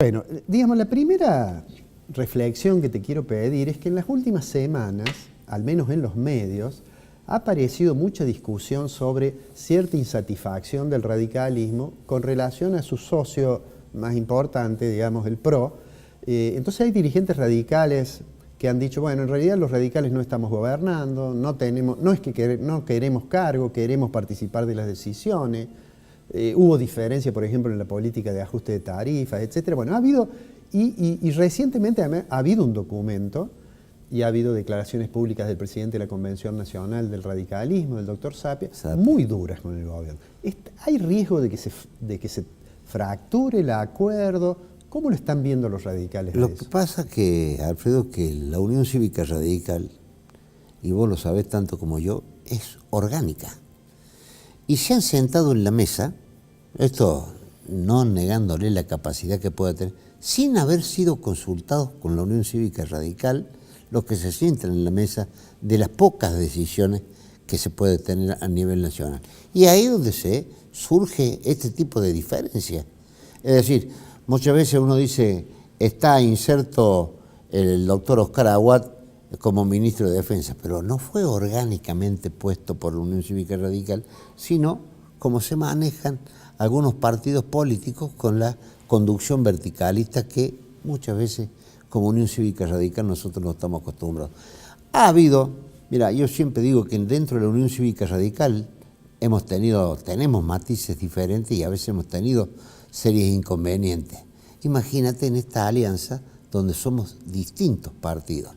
Bueno, digamos, la primera reflexión que te quiero pedir es que en las últimas semanas, al menos en los medios, ha aparecido mucha discusión sobre cierta insatisfacción del radicalismo con relación a su socio más importante, digamos, el PRO. Entonces hay dirigentes radicales que han dicho, bueno, en realidad los radicales no estamos gobernando, no es que no queremos cargo, queremos participar de las decisiones. Hubo diferencia, por ejemplo, en la política de ajuste de tarifas, etcétera. Bueno, ha habido, y recientemente ha habido un documento y ha habido declaraciones públicas del presidente de la Convención Nacional del Radicalismo, del doctor Sapia, muy duras con el gobierno. ¿Hay riesgo de que se fracture el acuerdo? ¿Cómo lo están viendo los radicales? Lo que pasa que, Alfredo, que la Unión Cívica Radical, y vos lo sabés tanto como yo, es orgánica. Y se han sentado en la mesa, esto no negándole la capacidad que pueda tener, sin haber sido consultados con la Unión Cívica Radical, los que se sientan en la mesa de las pocas decisiones que se puede tener a nivel nacional. Y ahí es donde surge este tipo de diferencia. Es decir, muchas veces uno dice, está inserto el doctor Oscar Aguad como ministro de Defensa, pero no fue orgánicamente puesto por la Unión Cívica Radical, sino como se manejan algunos partidos políticos con la conducción verticalista que muchas veces como Unión Cívica Radical nosotros no estamos acostumbrados. Ha habido, mira, yo siempre digo que dentro de la Unión Cívica Radical tenemos matices diferentes y a veces hemos tenido serios inconvenientes. Imagínate en esta alianza donde somos distintos partidos.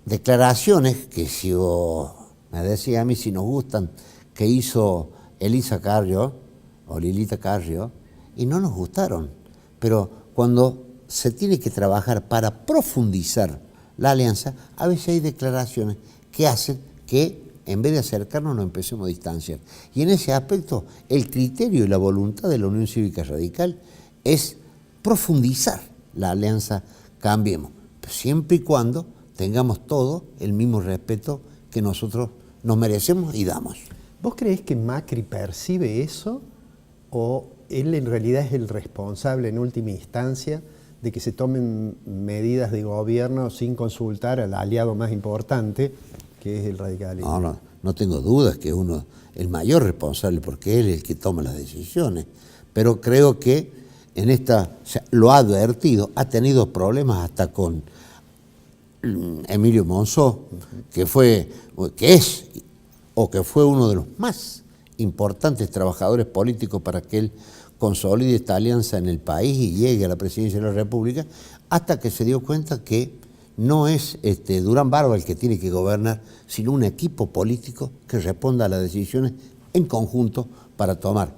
Declaraciones que si me decía a mí si nos gustan, que hizo Elisa Carrió o Lilita Carrió, y no nos gustaron. Pero cuando se tiene que trabajar para profundizar la alianza, a veces hay declaraciones que hacen que en vez de acercarnos nos empecemos a distanciar. Y en ese aspecto el criterio y la voluntad de la Unión Cívica Radical es profundizar la alianza Cambiemos, siempre y cuando tengamos todo el mismo respeto que nosotros nos merecemos y damos. ¿Vos creés que Macri percibe eso o él en realidad es el responsable en última instancia de que se tomen medidas de gobierno sin consultar al aliado más importante, que es el radicalismo? No tengo dudas que uno es el mayor responsable porque él es el que toma las decisiones, pero creo que en lo ha advertido, ha tenido problemas hasta con Emilio Monzó, que fue uno de los más importantes trabajadores políticos para que él consolide esta alianza en el país y llegue a la presidencia de la República, hasta que se dio cuenta que no es Durán Barba el que tiene que gobernar, sino un equipo político que responda a las decisiones en conjunto para tomar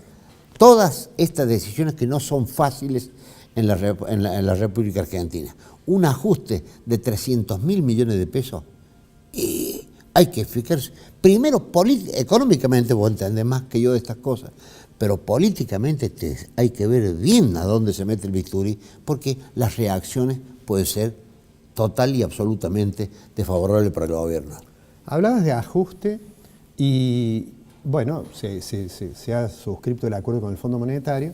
todas estas decisiones que no son fáciles en la República Argentina. Un ajuste de 300.000 millones de pesos y hay que explicarse. Primero, económicamente vos entendés más que yo de estas cosas, pero políticamente hay que ver bien a dónde se mete el bisturí, porque las reacciones pueden ser total y absolutamente desfavorables para el gobierno. Hablabas de ajuste y, bueno, se ha suscrito el acuerdo con el Fondo Monetario.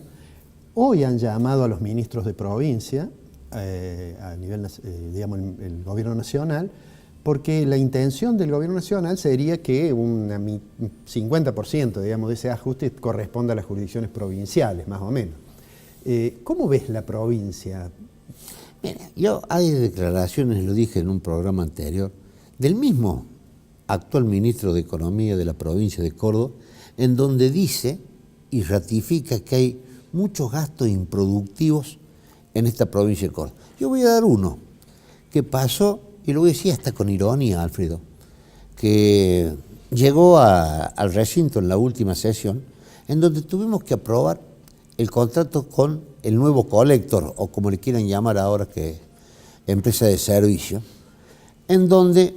Hoy han llamado a los ministros de provincia, a nivel, digamos, el gobierno nacional, porque la intención del gobierno nacional sería que un 50%, digamos, de ese ajuste corresponda a las jurisdicciones provinciales, más o menos. ¿Cómo ves la provincia? Mira, hay declaraciones, lo dije en un programa anterior, del mismo actual ministro de Economía de la provincia de Córdoba, en donde dice y ratifica que hay muchos gastos improductivos en esta provincia de Córdoba. Yo voy a dar uno que pasó, y lo voy a decir hasta con ironía, Alfredo, que llegó al recinto en la última sesión, en donde tuvimos que aprobar el contrato con el nuevo colector, o como le quieran llamar ahora, que es empresa de servicio, en donde,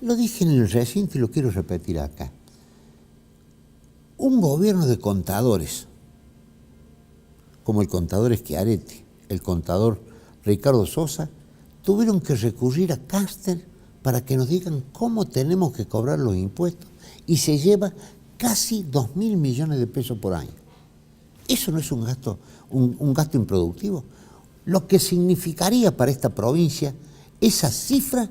lo dije en el recinto y lo quiero repetir acá, un gobierno de contadores, como el contador Schiaretti, el contador Ricardo Sosa, tuvieron que recurrir a Caster para que nos digan cómo tenemos que cobrar los impuestos y se lleva casi 2.000 millones de pesos por año. Eso no es un gasto improductivo. lo que significaría para esta provincia esa cifra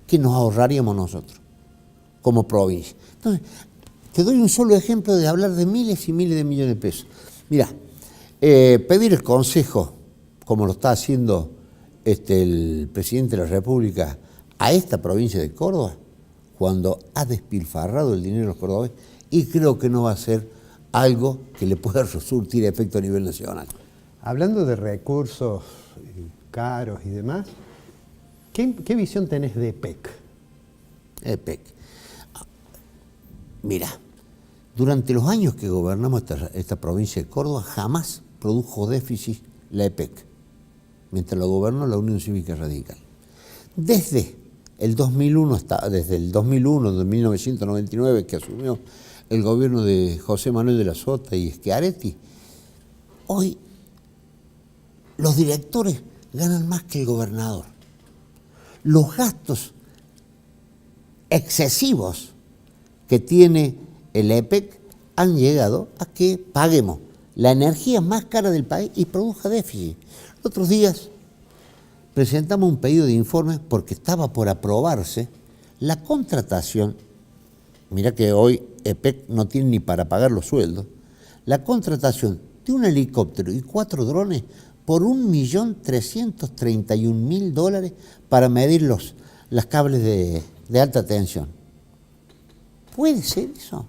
que nos ahorraríamos nosotros como provincia. Entonces, te doy un solo ejemplo de hablar de miles y miles de millones de pesos. Mirá, pedir el consejo, como lo está haciendo el presidente de la República, a esta provincia de Córdoba, cuando ha despilfarrado el dinero de los cordobeses, y creo que no va a ser algo que le pueda surtir efecto a nivel nacional. Hablando de recursos caros y demás, ¿qué visión tenés de EPEC? EPEC. Mira, durante los años que gobernamos esta provincia de Córdoba, jamás produjo déficit la EPEC, mientras lo gobernó la Unión Cívica Radical. Desde el 2001, desde 1999, que asumió el gobierno de José Manuel de la Sota y Schiaretti, hoy los directores ganan más que el gobernador. Los gastos excesivos que tiene el EPEC han llegado a que paguemos la energía más cara del país y produzca déficit. Los otros días presentamos un pedido de informe porque estaba por aprobarse la contratación, mira que hoy EPEC no tiene ni para pagar los sueldos, la contratación de un helicóptero y 4 drones por $1.331.000 para medir las cables de alta tensión. ¿Puede ser eso?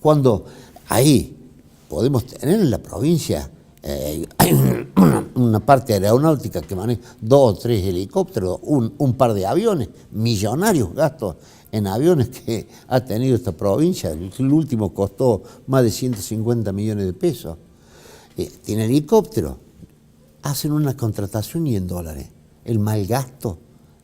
Cuando ahí podemos tener en la provincia una parte aeronáutica que maneja 2 o 3 helicópteros, un par de aviones, millonarios gastos en aviones que ha tenido esta provincia. El último costó más de 150 millones de pesos. Tiene helicópteros, hacen una contratación y en dólares. El mal gasto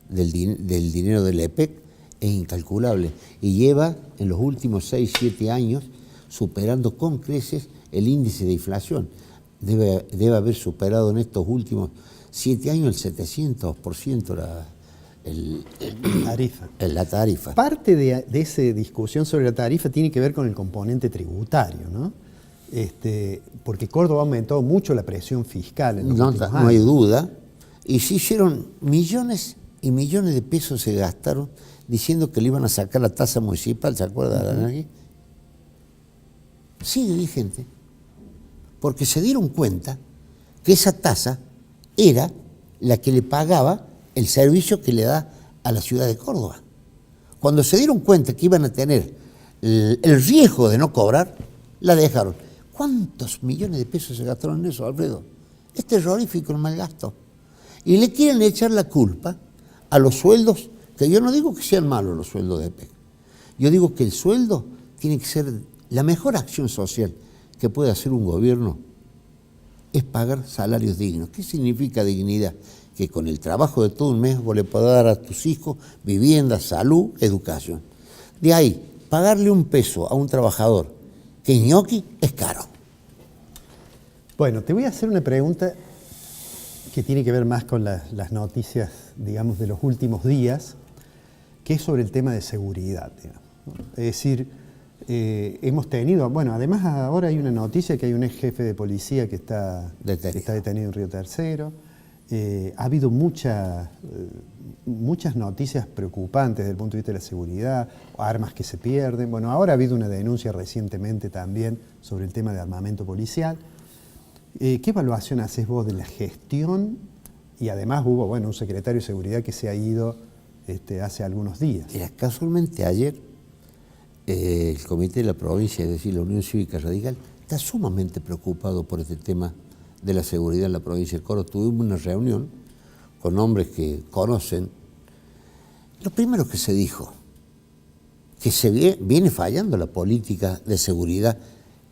del dinero del EPEC es incalculable y lleva en los últimos 6, 7 años superando con creces el índice de inflación. Debe haber superado en estos últimos 7 años el 700% la tarifa. Parte de esa discusión sobre la tarifa tiene que ver con el componente tributario, ¿no? Porque Córdoba ha aumentado mucho la presión fiscal en los últimos años. No hay duda. Y se hicieron millones y millones de pesos, se gastaron diciendo que le iban a sacar la tasa municipal, ¿se acuerda de la energía? Sigue vigente, porque se dieron cuenta que esa tasa era la que le pagaba el servicio que le da a la ciudad de Córdoba. Cuando se dieron cuenta que iban a tener el riesgo de no cobrar, la dejaron. ¿Cuántos millones de pesos se gastaron en eso, Alfredo? Es terrorífico el mal gasto. Y le quieren echar la culpa a los sueldos, que yo no digo que sean malos los sueldos de EPEC. Yo digo que el sueldo tiene que ser la mejor acción social que puede hacer un gobierno, es pagar salarios dignos. ¿Qué significa dignidad? Que con el trabajo de todo un mes vos le podés dar a tus hijos vivienda, salud, educación. De ahí, pagarle $1 a un trabajador que es ñoqui es caro. Bueno, te voy a hacer una pregunta que tiene que ver más con las noticias, digamos, de los últimos días, que es sobre el tema de seguridad, digamos, ¿no? Es decir, hemos tenido, bueno, además ahora hay una noticia que hay un ex jefe de policía que está detenido en Río Tercero. Ha habido muchas noticias preocupantes desde el punto de vista de la seguridad, armas que se pierden. Bueno, ahora ha habido una denuncia recientemente también sobre el tema de armamento policial. ¿Qué evaluación haces vos de la gestión? Y además hubo, bueno, un secretario de seguridad que se ha ido hace algunos días. Mira, casualmente ayer el comité de la provincia, es decir, la Unión Cívica Radical, está sumamente preocupado por este tema de la seguridad en la provincia de Córdoba. Tuvimos una reunión con hombres que conocen. Lo primero que se dijo, que viene fallando la política de seguridad,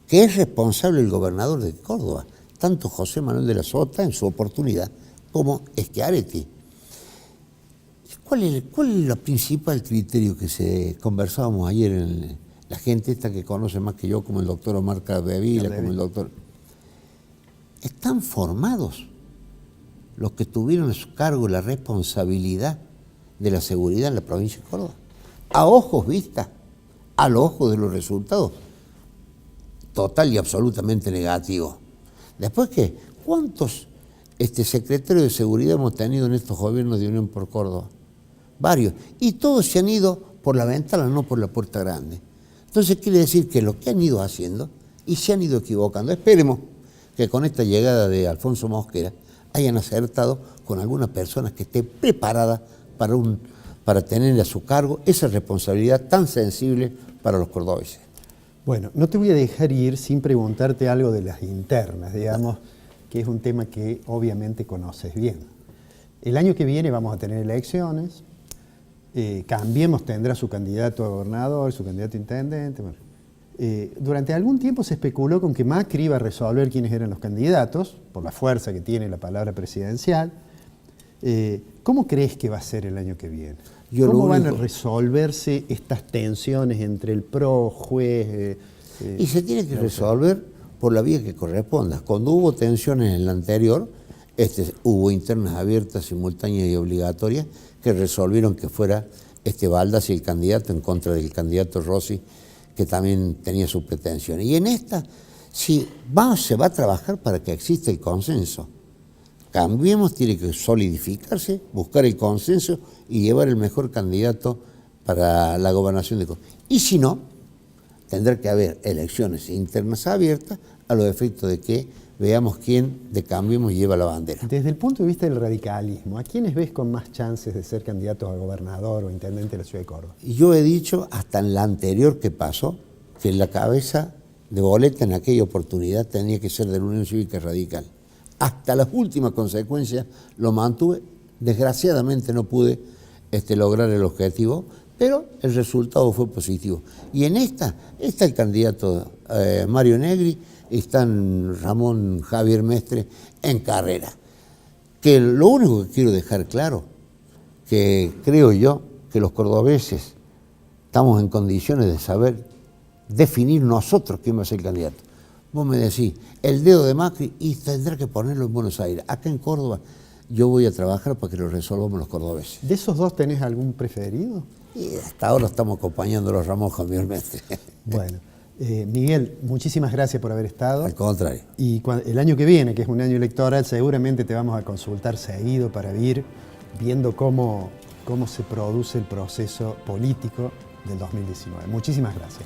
que es responsable el gobernador de Córdoba, tanto José Manuel de la Sota en su oportunidad, como Schiaretti. ¿Cuál es el principal criterio que se conversábamos ayer en la gente esta que conoce más que yo, como el doctor Omar Capdevila, como el doctor? Están formados los que tuvieron a su cargo la responsabilidad de la seguridad en la provincia de Córdoba. A ojos vistas, al ojo de los resultados, total y absolutamente negativos. Después, ¿qué? ¿Cuántos secretario de seguridad hemos tenido en estos gobiernos de Unión por Córdoba. Varios. Y todos se han ido por la ventana, no por la puerta grande. Entonces quiere decir que lo que han ido haciendo y se han ido equivocando. Esperemos que con esta llegada de Alfonso Mosquera hayan acertado con alguna persona que esté preparada para tener a su cargo esa responsabilidad tan sensible para los cordobeses. Bueno, no te voy a dejar ir sin preguntarte algo de las internas, digamos, que es un tema que obviamente conoces bien. El año que viene vamos a tener elecciones, Cambiemos tendrá su candidato a gobernador, su candidato a intendente. Bueno, durante algún tiempo se especuló con que Macri iba a resolver quiénes eran los candidatos, por la fuerza que tiene la palabra presidencial. ¿Cómo crees que va a ser el año que viene? ¿Cómo van a resolverse estas tensiones entre el PRO, juez? Y se tiene que resolver por la vía que corresponda. Cuando hubo tensiones en la anterior, hubo internas abiertas, simultáneas y obligatorias que resolvieron que fuera Baldassi el candidato en contra del candidato Rossi, que también tenía sus pretensiones. Y en esta, sí, se va a trabajar para que exista el consenso. Cambiemos tiene que solidificarse, buscar el consenso y llevar el mejor candidato para la gobernación de Córdoba. Y si no, tendrá que haber elecciones internas abiertas a los efectos de que veamos quién de Cambiemos lleva la bandera. Desde el punto de vista del radicalismo, ¿a quiénes ves con más chances de ser candidatos a gobernador o intendente de la ciudad de Córdoba? Yo he dicho, hasta en la anterior que pasó, que la cabeza de boleta en aquella oportunidad tenía que ser de la Unión Cívica Radical. Hasta las últimas consecuencias lo mantuve. Desgraciadamente no pude lograr el objetivo, pero el resultado fue positivo. Y en esta está el candidato Mario Negri, están Ramón Javier Mestre en carrera. Que lo único que quiero dejar claro, que creo yo que los cordobeses estamos en condiciones de saber definir nosotros quién va a ser el candidato. Vos me decís, el dedo de Macri, y tendrá que ponerlo en Buenos Aires. Acá en Córdoba yo voy a trabajar para que lo resolvamos los cordobeses. ¿De esos dos tenés algún preferido? Y hasta ahora estamos acompañando a los Ramón Javier Mestre. Bueno, Miguel, muchísimas gracias por haber estado. Al contrario. Y el año que viene, que es un año electoral, seguramente te vamos a consultar seguido para ir viendo cómo se produce el proceso político del 2019. Muchísimas gracias.